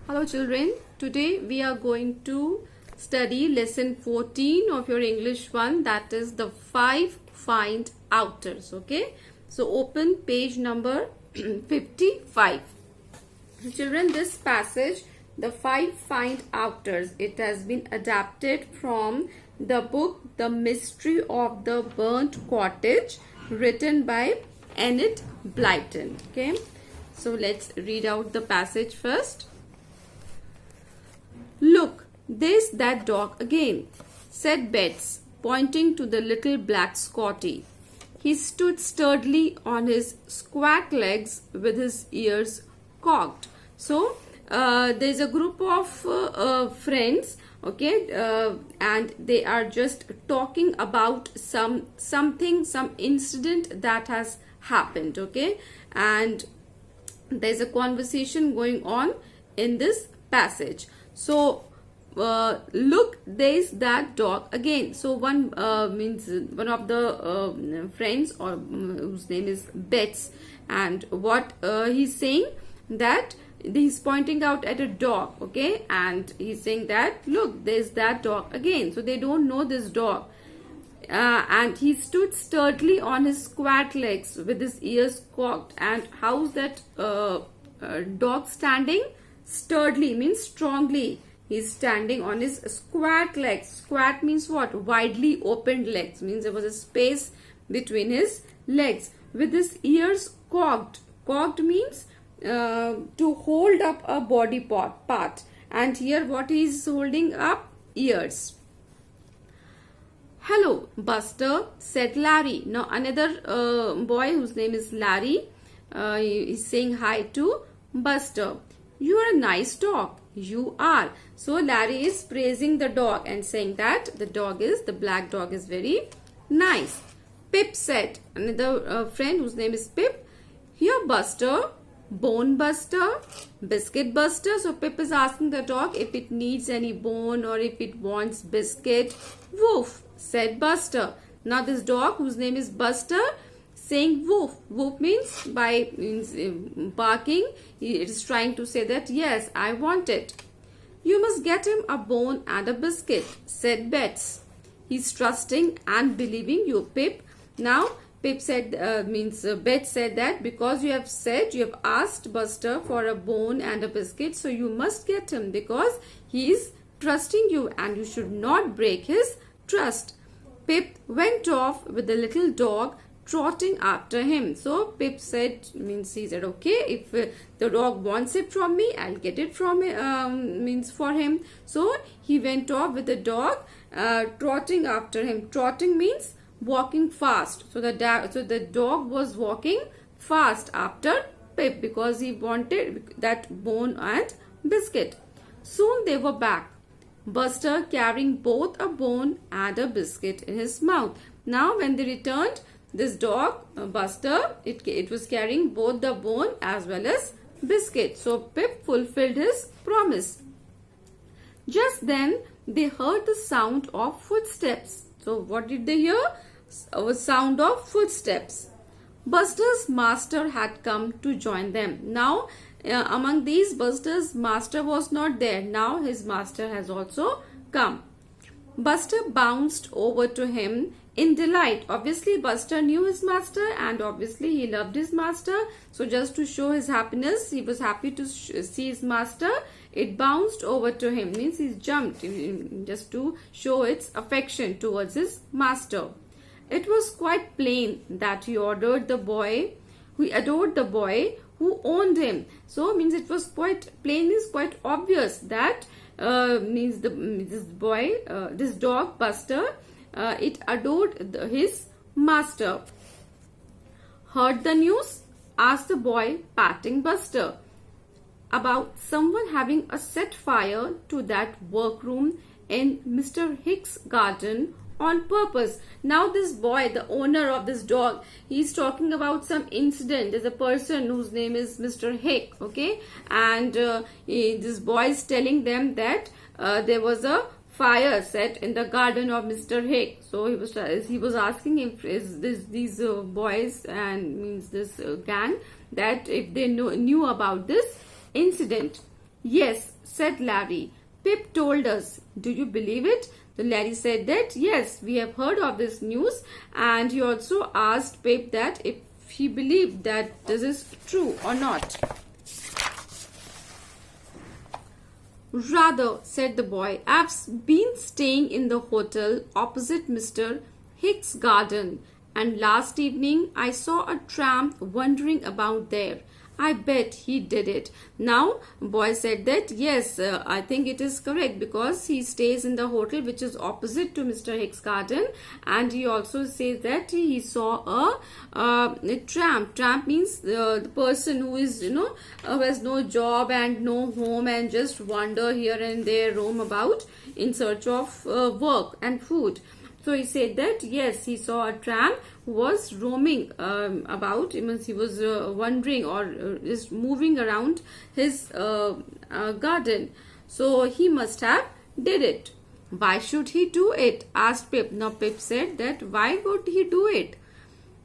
Hello children, today we are going to study lesson 14 of your English 1, that is the 5 find outers. Okay, so open page number 55. Children, this passage, the 5 find outers, it has been adapted from the book The Mystery of the Burnt Cottage, written by Enid Blyton. Okay, so let's read out the passage first. "Look, there's that dog again," said Betts, pointing to the little black Scotty. He stood sturdily on his squat legs with his ears cocked. So, there's a group of friends, okay, and they are just talking about some incident that has happened, okay, and there's a conversation going on in this passage. So, look, there's that dog again. So one means one of the friends, or whose name is Betts, and what he's saying, that he's pointing out at a dog, okay, and he's saying that, look, there's that dog again. So they don't know this dog, and he stood sturdily on his squat legs with his ears cocked. And how's that dog standing? Sturdily means strongly. He's standing on his squat legs. Squat means what? Widely opened legs. Means there was a space between his legs. With his ears cocked. Cocked means to hold up a body part. And here what he is holding up? Ears. "Hello, Buster," said Larry. Now another boy whose name is Larry is saying hi to Buster. "You are a nice dog. You are." So Larry is praising the dog and saying that the black dog is very nice. Pip said, another friend whose name is Pip, "Here, Buster, bone buster, biscuit buster." So Pip is asking the dog if it needs any bone or if it wants biscuit. "Woof," said Buster. Now this dog whose name is Buster saying woof. Woof means barking. It is trying to say that yes, I want it. "You must get him a bone and a biscuit," said Betts. "He's trusting and believing you, Pip." Now Pip said Betts said that because you have asked Buster for a bone and a biscuit, so you must get him because he is trusting you and you should not break his trust. Pip went off with the little dog trotting after him. So Pip said, he said, okay, if the dog wants it from me, I'll get it from for him. So he went off with the dog trotting after him. Trotting means walking fast. So the dog was walking fast after Pip because he wanted that bone and biscuit. Soon they were back, Buster carrying both a bone and a biscuit in his mouth. Now when they returned, this dog, Buster, it was carrying both the bone as well as biscuit. So Pip fulfilled his promise. Just then they heard the sound of footsteps. So what did they hear? A sound of footsteps. Buster's master had come to join them. Now among these, Buster's master was not there. Now his master has also come. Buster bounced over to him in delight. Obviously Buster knew his master and obviously he loved his master. So just to show his happiness, he was happy to see his master. It bounced over to him, means he jumped just to show its affection towards his master. It was quite plain that he adored the boy who owned him. So means it was quite plain, is quite obvious that this dog Buster, it adored his master. "Heard the news?" asked the boy, patting Buster. "About someone having set fire to that workroom in Mr. Hick's garden on purpose." Now this boy, the owner of this dog, he's talking about some incident. There's a person whose name is Mr. Hick, okay, and this boy is telling them that there was a fire set in the garden of Mr. Hick. So he was asking if these boys and this gang, that if they knew about this incident. Yes, said Larry. Pip told us. Do you believe it? So Larry said that yes, we have heard of this news, and he also asked Pip that if he believed that this is true or not. Rather, said the boy, I've been staying in the hotel opposite Mr. Hicks' garden, and last evening I saw a tramp wandering about there. I bet he did it. Now, boy said that yes, I think it is correct because he stays in the hotel which is opposite to Mr. Hicks' garden, and he also says that he saw a tramp. Tramp means the person who is who has no job and no home and just wander here and there, roam about in search of work and food. So he said that yes, he saw a tramp who was roaming about. It means he was wandering or just moving around his garden. So he must have did it. Why should he do it? Asked Pip. Now Pip said that why would he do it?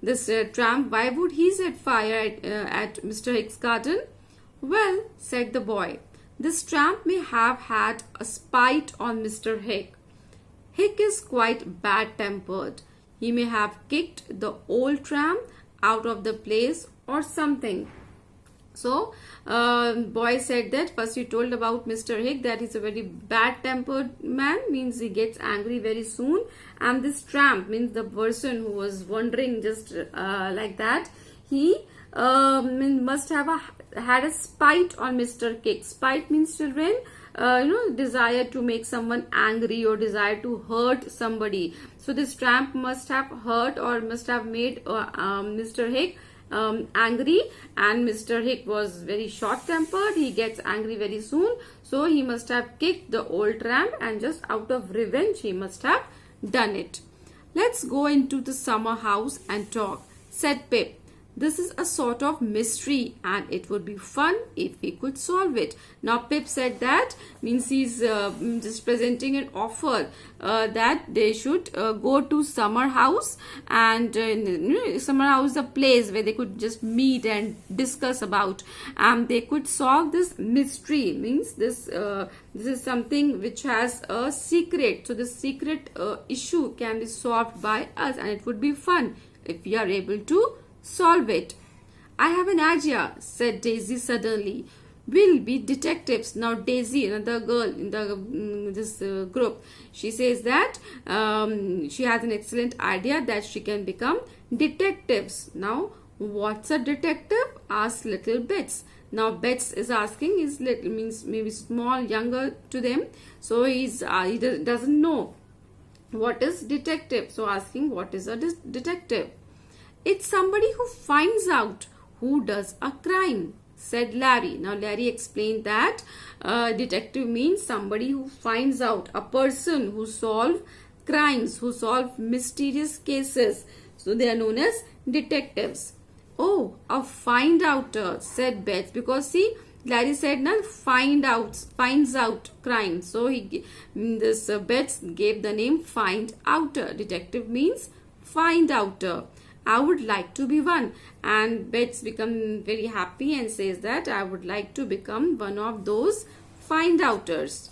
This tramp, why would he set fire at Mr. Hicks' garden? Well, said the boy, this tramp may have had a spite on Mr. Hick. Hick is quite bad-tempered. He may have kicked the old tramp out of the place or something. So, boy said that first he told about Mr. Hick that he's a very bad-tempered man, means he gets angry very soon. And this tramp means the person who was wandering just like that. He must have had a spite on Mr. Hick. Spite means, children, desire to make someone angry or desire to hurt somebody. So this tramp must have hurt or must have made Mr. Hick angry, and Mr. Hick was very short-tempered. He gets angry very soon, so he must have kicked the old tramp, and just out of revenge he must have done it. Let's go into the summer house and talk, said Pip. This is a sort of mystery and it would be fun if we could solve it. Now Pip said that means he's just presenting an offer that they should go to summer house, and summer house is a place where they could just meet and discuss about, and they could solve this mystery. Means this is something which has a secret. So this secret issue can be solved by us, and it would be fun if we are able to solve it. I have an idea, said Daisy suddenly. We'll be detectives. Now Daisy, another girl in this group, she says that she has an excellent idea that she can become detectives. Now, what's a detective? Asked little Bets. Now Bets is asking, is little means maybe small, younger to them. So he doesn't know what is detective. So asking what is a detective? It's somebody who finds out who does a crime, said Larry. Now Larry explained that detective means somebody who finds out, a person who solve crimes, who solve mysterious cases. So they are known as detectives. Oh, a find outer, said Beth, because see, Larry said no, finds out crime. So Beth gave the name find outer. Detective means find outer. I would like to be one, and Bets become very happy and says that I would like to become one of those find outers.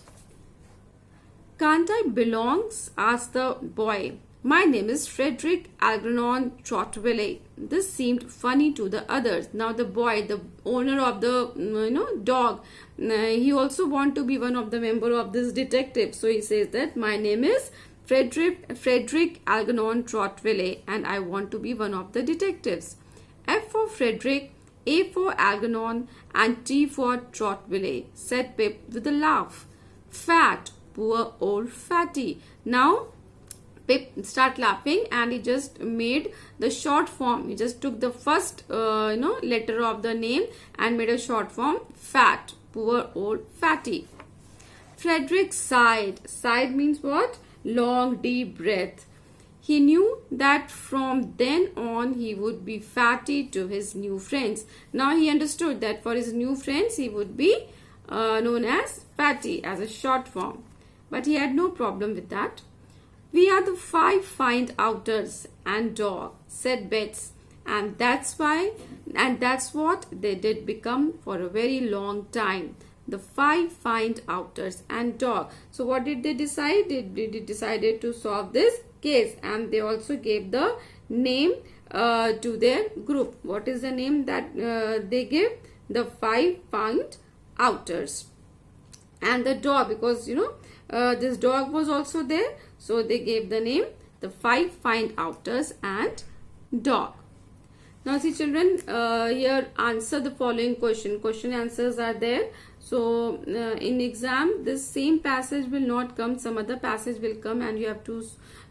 Can't I belongs? Asked the boy. My name is Frederick Algernon Trotwell. This seemed funny to the others. Now the boy, the owner of the dog, he also want to be one of the member of this detective. So he says that my name is Frederick Algernon Trotwell, and I want to be one of the detectives. F for Frederick, A for Algernon, and T for Trotwell, said Pip with a laugh. Fat, poor old fatty. Now Pip start laughing, and he just made the short form. He just took the first letter of the name and made a short form, fat, poor old fatty. Frederick sighed. Sighed means what? Long deep breath. He knew that from then on he would be fatty to his new friends. Now he understood that for his new friends he would be known as fatty as a short form. But he had no problem with that. We are the 5 find outers and dog, said Bets, and that's what they did become for a very long time. the 5 find outers and dog. So what did they decide? They decided to solve this case, and they also gave the name to their group. What is the name that they gave? The 5 find outers and the dog, because this dog was also there, so they gave the name the 5 find outers and dog. Now see children, here answer the following question answers are there. So in exam this same passage will not come, some other passage will come, and you have to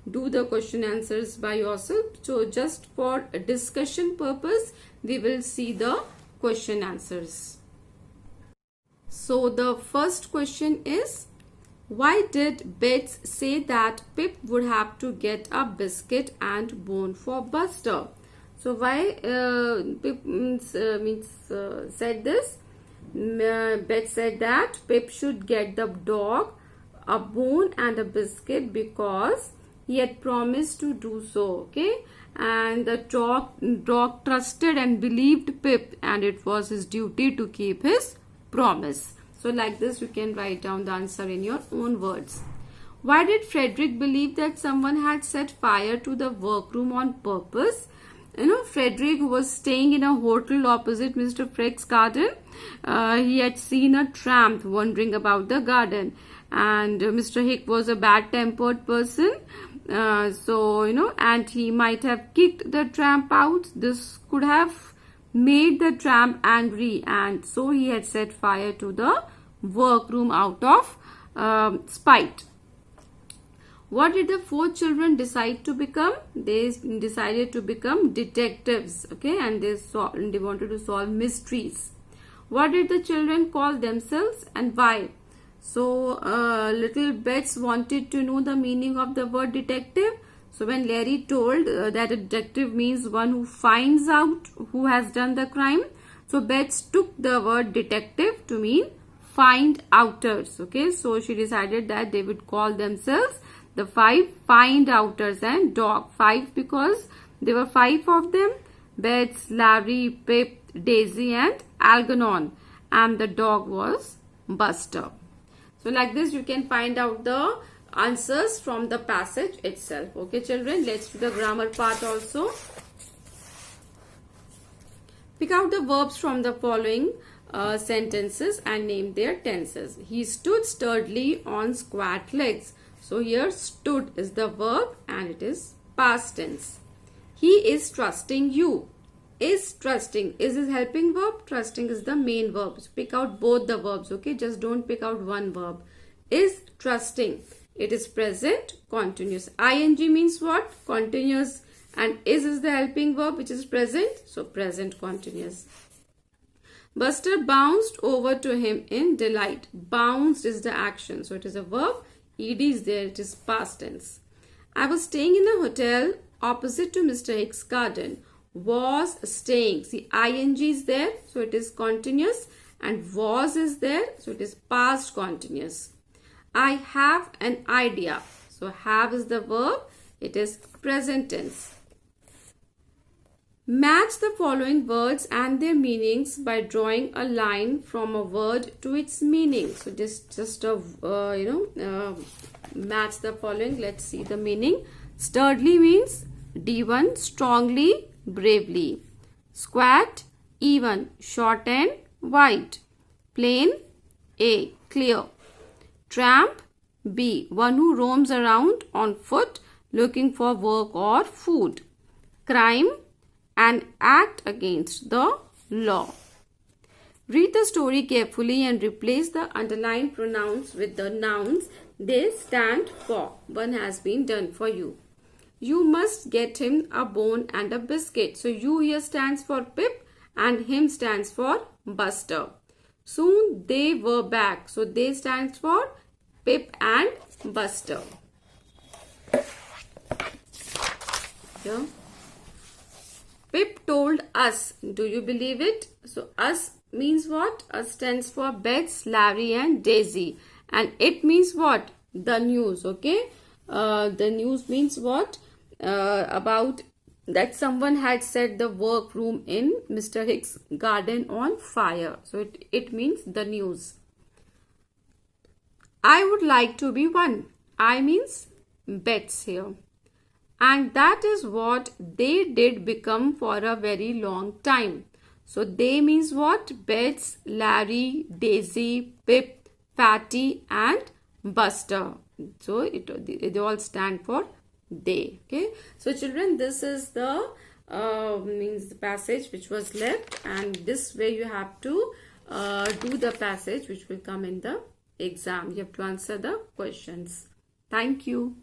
do the question answers by yourself. So just for discussion purpose we will see the question answers. So the first question is, why did Bets say that Pip would have to get a biscuit and bone for Buster? So why Pip said this? Bets said that Pip should get the dog a bone and a biscuit because he had promised to do so. Okay, and the dog trusted and believed Pip, and it was his duty to keep his promise. So like this you can write down the answer in your own words. Why did Frederick believe that someone had set fire to the workroom on purpose? Frederick was staying in a hotel opposite Mr. Frick's garden. He had seen a tramp wandering about the garden, and Mr. Hick was a bad-tempered person. And he might have kicked the tramp out. This could have made the tramp angry, and so he had set fire to the workroom out of spite. What did the 4 children decide to become? They decided to become detectives, okay, and they wanted to solve mysteries. What did the children call themselves and why? So little Bets wanted to know the meaning of the word detective. So when Larry told that a detective means one who finds out who has done the crime, so Bets took the word detective to mean find outers. Okay, so she decided that they would call themselves the 5 find outers and dog. 5 because there were 5 of them: Bets, Larry, Pip, Daisy and Algernon, and the dog was Buster. So like this you can find out the answers from the passage itself. Okay children, let's do the grammar part also. Pick out the verbs from the following sentences and name their tenses. He stood sturdily on squat legs. So here stood is the verb and it is past tense. He is trusting you. Is trusting is his helping verb. Trusting is the main verb. So pick out both the verbs. Okay, just don't pick out one verb. Is trusting. It is present continuous. Ing means what? Continuous. And is the helping verb which is present. So present continuous. Buster bounced over to him in delight. Bounced is the action. So it is a verb. Ed is there. It is past tense. I was staying in a hotel opposite to Mr. Hick's garden. Was staying. See, ing is there. So it is continuous. And was is there. So it is past continuous. I have an idea. So have is the verb. It is present tense. Match the following words and their meanings by drawing a line from a word to its meaning. So just match the following. Let's see the meaning. Sturdily means D1, strongly, bravely. Squat, even, short and wide. Plain, A, clear. Tramp, B, one who roams around on foot looking for work or food. Crime, an act against the law. Read the story carefully and replace the underlined pronouns with the nouns they stand for. One has been done for you. You must get him a bone and a biscuit. So you here stands for Pip and him stands for Buster. Soon they were back. So they stands for Pip and Buster. Here. Pip told us. Do you believe it? So us means what? Us stands for Bets, Larry and Daisy. And it means what? The news. Okay. The news means what? About that someone had set the workroom in Mr. Hick's garden on fire. So it means the news. I would like to be one. I means Bets here. And that is what they did become for a very long time. So they means what? Bets, Larry, Daisy, Pip, Fatty and Buster. So they all stand for they. Okay. So children, this is the means the passage which was left, and this way you have to do the passage which will come in the exam. You have to answer the questions. Thank you.